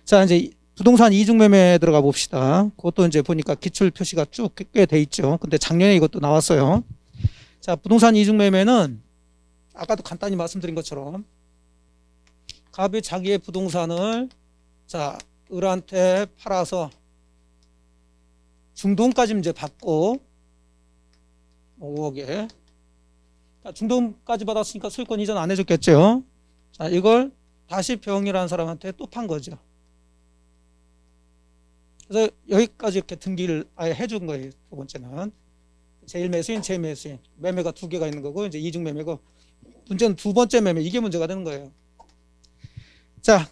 자, 이제 부동산 이중매매 들어가 봅시다. 그것도 이제 보니까 기출 표시가 쭉 꽤 돼 있죠. 근데 작년에 이것도 나왔어요. 자, 부동산 이중매매는 아까도 간단히 말씀드린 것처럼 갑이 자기의 부동산을 자, 을한테 팔아서 중도금까지 이제 받고 5억에 중도금까지 받았으니까 소유권 이전 안 해줬겠죠. 자, 이걸 다시 병이라는 사람한테 또 판 거죠. 그래서 여기까지 이렇게 등기를 아예 해준 거예요. 두 번째는 제1매수인, 제2매수인 매매가 두 개가 있는 거고 이제 이중매매고 문제는 두 번째 매매 이게 문제가 되는 거예요. 자,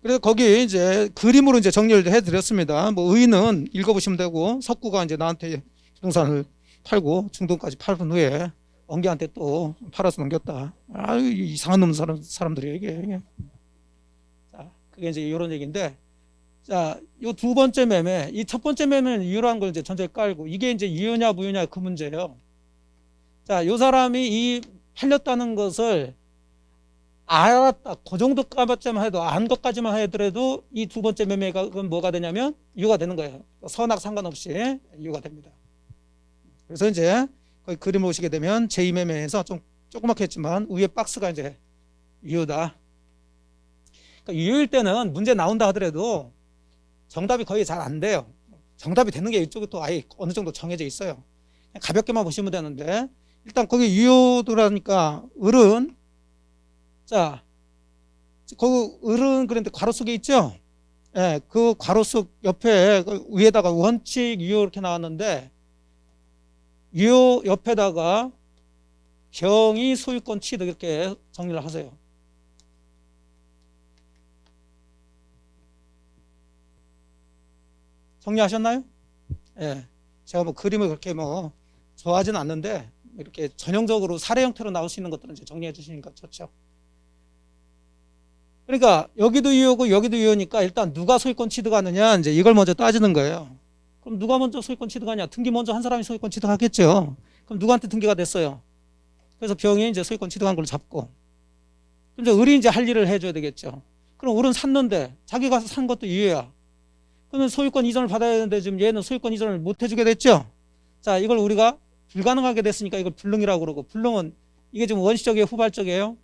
그래서 거기 이제 그림으로 이제 정리를 해드렸습니다. 뭐 의는 읽어보시면 되고 석구가 이제 나한테 부동산을 팔고 중도까지 팔은 후에 원기한테 또 팔아서 넘겼다. 아유 이상한 놈 사람들이 이게. 자, 그게 이제 이런 얘기인데, 자, 요 두 번째 매매, 이 첫 번째 매매는 유효한 걸 이제 전제 깔고 이게 이제 유효냐 무효냐 그 문제예요. 자, 요 사람이 이 팔렸다는 것을 알았다. 그 정도까지만 해도 안 것까지만 하더라도 이 두 번째 매매가 뭐가 되냐면 유효가 되는 거예요. 선악 상관없이 유효가 됩니다. 그래서 이제 거기 그림 보시게 되면 제2매매에서 좀 조그맣게 했지만 위에 박스가 이제 유효다. 그러니까 유효일 때는 문제 나온다 하더라도 정답이 거의 잘 안 돼요. 정답이 되는 게 이쪽에 또 아예 어느 정도 정해져 있어요. 가볍게만 보시면 되는데 일단 거기 유효도라니까 을은 자, 그 을은 그런데 괄호 속에 있죠? 예, 그 괄호 속 옆에 그 위에다가 원칙 유효 이렇게 나왔는데 유효 옆에다가 병이 소유권 취득 이렇게 정리를 하세요. 정리하셨나요? 예. 제가 뭐 그림을 그렇게 뭐 좋아하지는 않는데 이렇게 전형적으로 사례 형태로 나올 수 있는 것들은 이제 정리해 주시니까 좋죠. 그러니까 여기도 유효고 여기도 유효니까 일단 누가 소유권 취득하느냐 이제 이걸 먼저 따지는 거예요. 그럼 누가 먼저 소유권 취득하냐? 등기 먼저 한 사람이 소유권 취득하겠죠. 그럼 누구한테 등기가 됐어요? 그래서 병이 이제 소유권 취득한 걸 잡고. 그럼 이제 을이 이제 할 일을 해줘야 되겠죠. 그럼 을은 샀는데 자기가 산 것도 유효야. 그러면 소유권 이전을 받아야 되는데 지금 얘는 소유권 이전을 못 해주게 됐죠. 자, 이걸 우리가 불가능하게 됐으니까 이걸 불능이라고 그러고, 불능은 이게 지금 원시적이에요, 후발적이에요?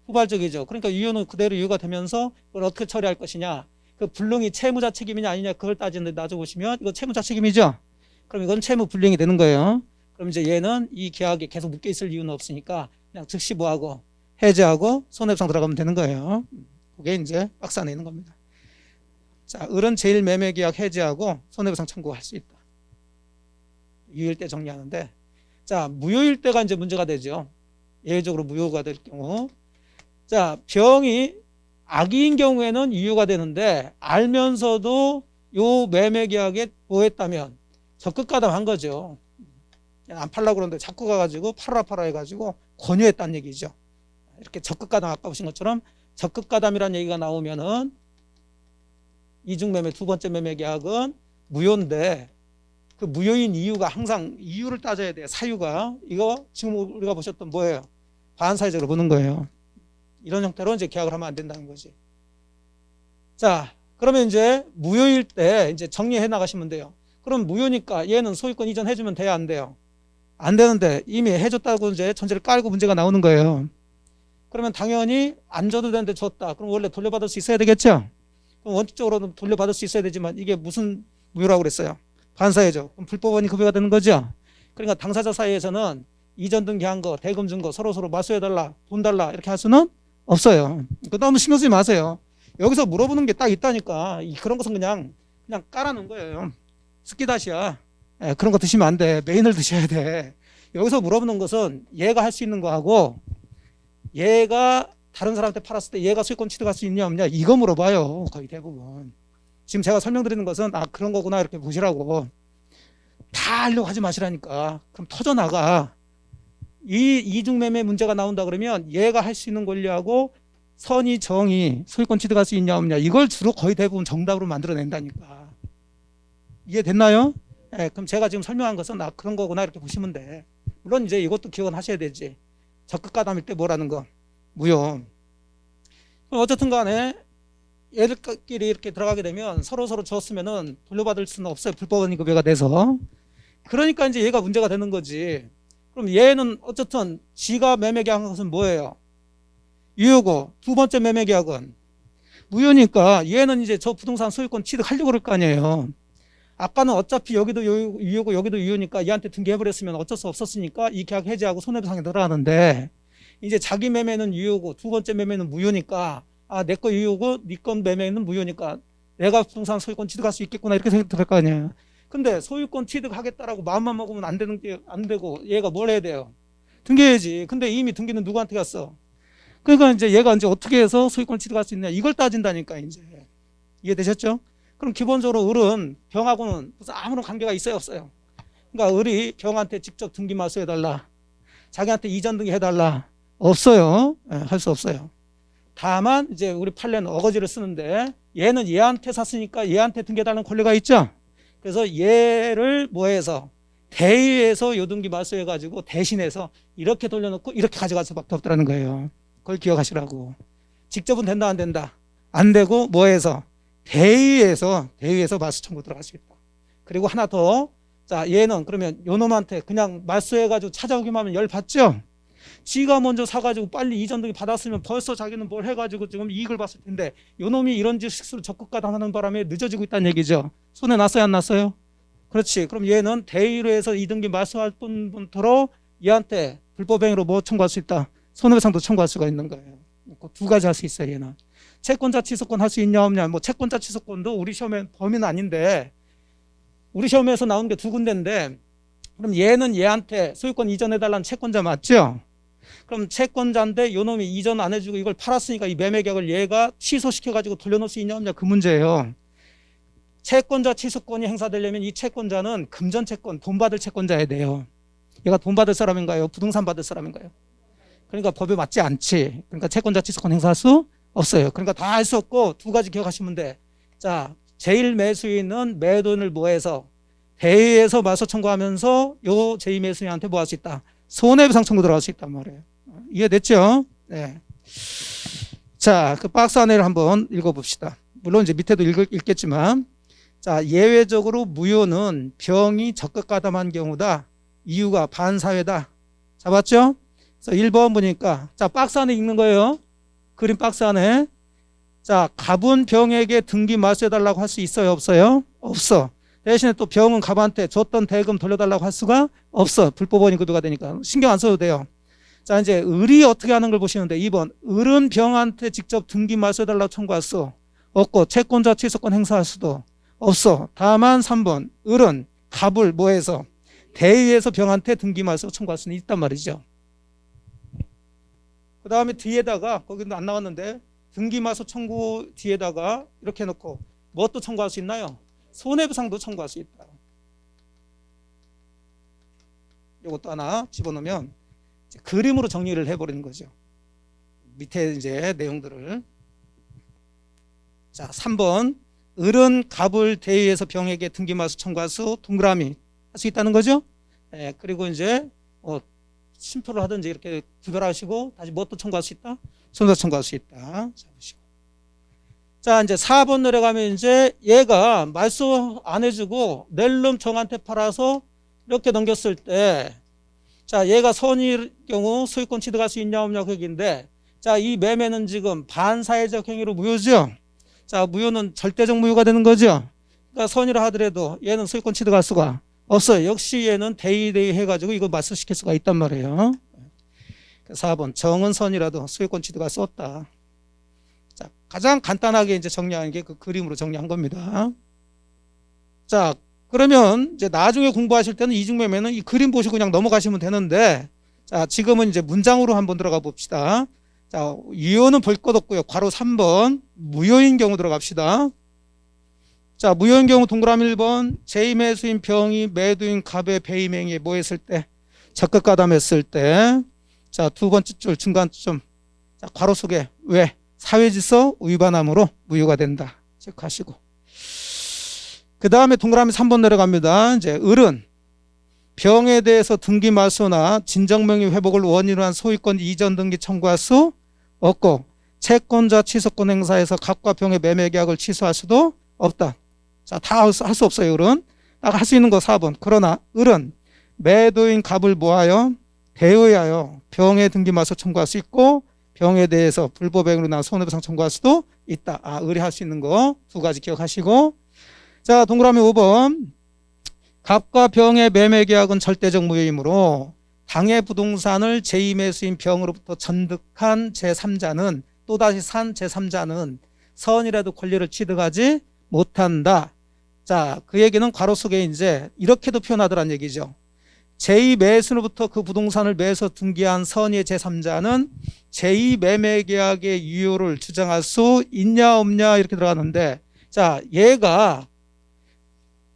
후발적이죠. 그러니까 유효는 그대로 유효가 되면서 그걸 어떻게 처리할 것이냐. 그 불능이 채무자 책임이냐 아니냐 그걸 따지는데 나중에 이거 채무자 책임이죠. 그럼 이건 채무 불능이 되는 거예요. 그럼 이제 얘는 이 계약에 계속 묶여 있을 이유는 없으니까 그냥 즉시 뭐하고 해제하고 손해배상 들어가면 되는 거예요. 그게 이제 박스 안에 있는 겁니다. 자, 을은 제1매매계약 해제하고 손해배상 청구할 수 있다. 유효일 때 정리하는데, 자, 무효일 때가 이제 문제가 되죠. 예외적으로 무효가 될 경우. 자, 병이 악의인 경우에는 유효가 되는데 알면서도 요 매매계약에 뭐 했다면 적극가담한 거죠. 안 팔라고 그러는데 자꾸 가가지고 팔아라 해가지고 권유했다는 얘기죠. 이렇게 적극가담 아까 보신 것처럼 적극가담이라는 얘기가 나오면은 이중매매 두 번째 매매계약은 무효인데 그 무효인 이유가 항상 이유를 따져야 돼요. 사유가. 이거 지금 우리가 보셨던 뭐예요? 반사회적으로 보는 거예요. 이런 형태로 이제 계약을 하면 안 된다는 거지. 자, 그러면 이제 무효일 때 이제 정리해 나가시면 돼요. 그럼 무효니까 얘는 소유권 이전해주면 돼요, 안 돼요? 안 되는데 이미 해줬다고 이제 전제를 깔고 문제가 나오는 거예요. 그러면 당연히 안 줘도 되는데 줬다. 그럼 원래 돌려받을 수 있어야 되겠죠? 그럼 원칙적으로는 돌려받을 수 있어야 되지만 이게 무슨 무효라고 그랬어요? 반사회적. 그럼 불법원이 급여가 되는 거죠? 그러니까 당사자 사이에서는 이전 등기한 거, 대금 준 거 서로 맞수해달라, 돈 달라 이렇게 할 수는 없어요. 너무 신경 쓰지 마세요. 여기서 물어보는 게 딱 있다니까. 그런 것은 그냥 깔아놓은 거예요. 스키다시야. 그런 거 드시면 안 돼. 메인을 드셔야 돼. 여기서 물어보는 것은 얘가 할 수 있는 거하고 얘가 다른 사람한테 팔았을 때 얘가 소유권 취득할 수 있냐 없냐 이거 물어봐요. 거의 대부분. 지금 제가 설명드리는 것은 그런 거구나 이렇게 보시라고. 다 하려고 하지 마시라니까. 그럼 터져나가. 이 이중매매 문제가 나온다 그러면 얘가 할 수 있는 권리하고 선의 정의 소유권 취득할 수 있냐 없냐 이걸 주로 거의 대부분 정답으로 만들어낸다니까. 이해됐나요? 네, 그럼 제가 지금 설명한 것은 그런 거구나 이렇게 보시면 돼. 물론 이제 이것도 기억은 하셔야 되지. 적극가담일 때 뭐라는 거 무효. 어쨌든 간에 얘들끼리 이렇게 들어가게 되면 서로 줬으면은 돌려받을 수는 없어요. 불법원이 급여가 돼서. 그러니까 이제 얘가 문제가 되는 거지. 그럼 얘는 어쨌든 지가 매매 계약한 것은 뭐예요? 유효고, 두 번째 매매 계약은 무효니까 얘는 이제 저 부동산 소유권 취득하려고 그럴 거 아니에요. 아까는 어차피 여기도 유효고 여기도 유효니까 얘한테 등기해버렸으면 어쩔 수 없었으니까 이 계약 해지하고 손해배상에 들어가는데, 이제 자기 매매는 유효고 두 번째 매매는 무효니까, 아, 내 거 유효고 네 건 매매는 무효니까 내가 부동산 소유권 취득할 수 있겠구나, 이렇게 생각 들 거 아니에요. 근데 소유권 취득하겠다라고 마음만 먹으면 안 되고 얘가 뭘 해야 돼요? 등기해야지. 근데 이미 등기는 누구한테 갔어? 그러니까 이제 얘가 이제 어떻게 해서 소유권 취득할 수 있냐, 이걸 따진다니까. 이제 이해되셨죠? 그럼 기본적으로 을은 병하고는 무슨 아무런 관계가 있어요, 없어요? 그러니까 을이 병한테 직접 등기 말소해달라, 자기한테 이전 등기 해달라, 없어요. 할 수 없어요. 다만 이제 우리 판례는 어거지를 쓰는데, 얘는 얘한테 샀으니까 얘한테 등기해달라는 권리가 있죠. 그래서 얘를 뭐해서 대의해서 요등기 말소해가지고 대신해서 이렇게 돌려놓고 이렇게 가져갈 수밖에 없다는 거예요. 그걸 기억하시라고. 직접은 된다, 안 된다? 안 되고 뭐해서 대의해서 말소 청구 들어갈 수 있다. 그리고 하나 더. 자, 얘는 그러면 요놈한테 그냥 말소해가지고 찾아오기만 하면 열 받죠? 지가 먼저 사가지고 빨리 이전 등기 받았으면 벌써 자기는 뭘 해가지고 지금 이익을 봤을 텐데, 요놈이 이런 식으로 적극 가담하는 바람에 늦어지고 있다는 얘기죠. 손해 났어요, 안 났어요? 그렇지. 그럼 얘는 대의로 해서 이등기 말소할 뿐더러 얘한테 불법행위로 뭐 청구할 수 있다? 손해배상도 청구할 수가 있는 거예요. 두 가지 할 수 있어요, 얘는. 채권자 취소권 할 수 있냐 없냐? 뭐 채권자 취소권도 우리 시험에 범위는 아닌데, 우리 시험에서 나온 게 두 군데인데, 그럼 얘는 얘한테 소유권 이전해달라는 채권자 맞죠? 그럼 채권자인데 요놈이 이전 안 해주고 이걸 팔았으니까 이 매매 계약을 얘가 취소시켜가지고 돌려놓을 수 있냐 없냐, 그 문제예요. 채권자 취소권이 행사되려면 이 채권자는 금전채권, 돈 받을 채권자야 돼요. 얘가 돈 받을 사람인가요? 부동산 받을 사람인가요? 그러니까 법에 맞지 않지. 그러니까 채권자 취소권 행사할 수 없어요. 그러니까 다 할 수 없고 두 가지 기억하시면 돼. 자, 제일 매수인은 매도인을 뭐해서 대의해서 말소 청구하면서 요 제2매수인한테 뭐 할 수 있다? 손해배상 청구 들어갈 수 있단 말이에요. 이해됐죠? 네. 자, 그 박스 안에를 한번 읽어봅시다. 물론 이제 밑에도 읽겠지만, 자, 예외적으로 무효는 병이 적극 가담한 경우다. 이유가 반사회다. 잡았죠? 그래서 1번 보니까, 자, 박스 안에 읽는 거예요. 그림 박스 안에. 자, 갑은 병에게 등기 말소해달라고 할 수 있어요, 없어요? 없어. 대신에 또 병은 갑한테 줬던 대금 돌려달라고 할 수가 없어. 불법원이 급여가 되니까. 신경 안 써도 돼요. 자, 이제 을이 어떻게 하는 걸 보시는데, 2번. 을은 병한테 직접 등기 말소해달라고 청구할 수 없고, 채권자 취소권 행사할 수도 없어. 다만 3번. 을은 갑을 뭐해서 대의해서 병한테 등기 말소 청구할 수는 있단 말이죠. 그 다음에 뒤에다가, 거기도 안 나왔는데, 등기 말소 청구 뒤에다가 이렇게 해놓고 뭣도 청구할 수 있나요? 손해배상도 청구할 수 있다. 이것도 하나 집어넣으면 이제 그림으로 정리를 해버리는 거죠. 밑에 이제 내용들을. 자, 3번. 을은 갑을 대의해서 병에게 등기 말소 청구할 수 동그라미 할 수 있다는 거죠. 예, 그리고 이제 심표를 하든지 이렇게 구별하시고 다시 뭣도 청구할 수 있다? 손해배상 청구할 수 있다. 잡으시고. 자, 이제 4번 내려가면 이제 얘가 말소 안 해주고 낼름 정한테 팔아서 이렇게 넘겼을 때, 자, 얘가 선의일 경우 소유권 취득할 수 있냐 없냐 그 얘기인데, 자, 이 매매는 지금 반사회적 행위로 무효죠. 자, 무효는 절대적 무효가 되는 거죠. 그러니까 선의를 하더라도 얘는 소유권 취득할 수가 없어요. 역시 얘는 대의 해가지고 이거 말소시킬 수가 있단 말이에요. 4번. 정은 선이라도 소유권 취득할 수 없다. 자, 가장 간단하게 이제 정리한 게 그 그림으로 정리한 겁니다. 자, 그러면 이제 나중에 공부하실 때는 이중매매는 이 그림 보시고 그냥 넘어가시면 되는데, 자, 지금은 이제 문장으로 한번 들어가 봅시다. 자, 유효는 볼 것 없고요. 괄호 3번. 무효인 경우 들어갑시다. 자, 무효인 경우 동그라미 1번. 제2매수인 병이 매도인 갑의 배임행위에 뭐 했을 때? 적극 가담했을 때. 자, 두 번째 줄 중간점. 자, 괄호 속에 왜? 사회질서 위반함으로 무효가 된다. 체크하시고. 그 다음에 동그라미 3번 내려갑니다. 이제 을은 병에 대해서 등기 말소나 진정명의 회복을 원인으로 한 소유권 이전 등기 청구할 수 없고, 채권자 취소권 행사에서 갑과 병의 매매 계약을 취소할 수도 없다. 자, 다 할 수 없어요, 을은. 딱 할 수 있는 거 4번. 그러나 을은 매도인 갑을 모하여 대의하여 병의 등기마서 청구할 수 있고 병에 대해서 불법행위로 인한 손해배상 청구할 수도 있다. 아, 을이 할 수 있는 거 두 가지 기억하시고. 자, 동그라미 5번. 갑과 병의 매매 계약은 절대적 무효이므로 당해 부동산을 제2매수인 병으로부터 전득한 제3자는 또다시 산 제3자는 선이라도 권리를 취득하지 못한다. 자, 그 얘기는 괄호 속에 이제 이렇게도 표현하더란 얘기죠. 제2매수로부터 그 부동산을 매수 등기한 선의의 제3자는 제2매매계약의 유효를 주장할 수 있냐 없냐 이렇게 들어가는데, 자, 얘가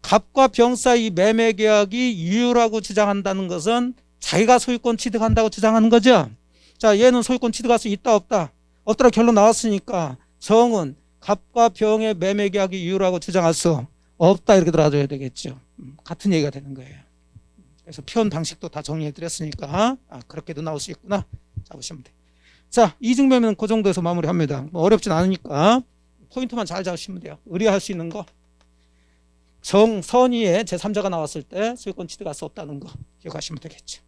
갑과 병 사이 매매계약이 유효라고 주장한다는 것은 자기가 소유권 취득한다고 주장하는 거죠. 자, 얘는 소유권 취득할 수 있다 없다? 없더라 결론 나왔으니까 정은 갑과 병의 매매계약이 유효라고 주장할 수 없다 이렇게 들어줘야 되겠죠. 같은 얘기가 되는 거예요. 그래서 표현 방식도 다 정리해 드렸으니까 그렇게도 나올 수 있구나 잡으시면 돼요. 자, 이중매매는 그 정도에서 마무리합니다. 뭐 어렵진 않으니까 포인트만 잘 잡으시면 돼요. 의뢰할 수 있는 거, 선의의 제3자가 나왔을 때 소유권 취득할 수 없다는 거 기억하시면 되겠죠.